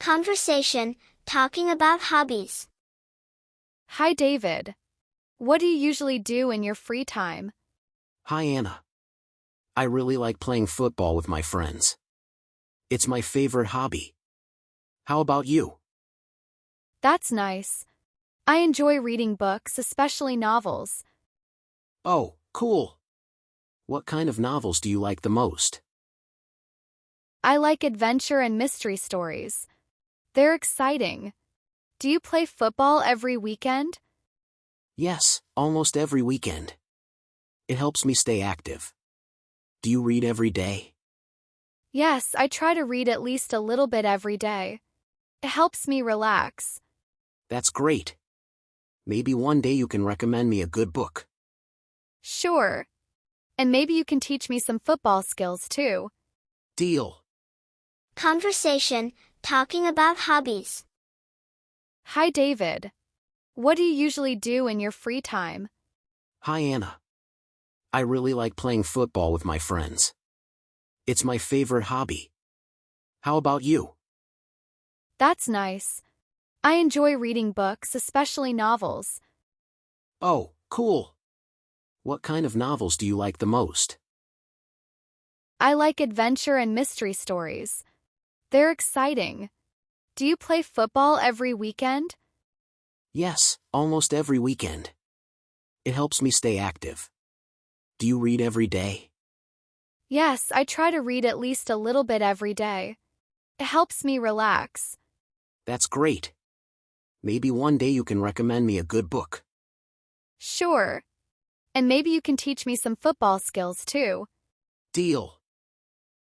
Conversation, talking about hobbies. Hi, David. What do you usually do in your free time? Hi Anna. I really like playing football with my friends. It's my favorite hobby. How about you? That's nice. I enjoy reading books, especially novels. Oh, cool. What kind of novels do you like the most? I like adventure and mystery stories. They're exciting. Do you play football every weekend? Yes, almost every weekend. It helps me stay active. Do you read every day? Yes, I try to read at least a little bit every day. It helps me relax. That's great. Maybe one day you can recommend me a good book. Sure. And maybe you can teach me some football skills too. Deal. Conversation, talking about hobbies. Hi, David. What do you usually do in your free time? Hi Anna. I really like playing football with my friends. It's my favorite hobby. How about you? That's nice. I enjoy reading books, especially novels. Oh, cool. What kind of novels do you like the most? I like adventure and mystery stories. They're exciting. Do you play football every weekend? Yes, almost every weekend. It helps me stay active. Do you read every day? Yes, I try to read at least a little bit every day. It helps me relax. That's great. Maybe one day you can recommend me a good book. Sure. And maybe you can teach me some football skills too. Deal.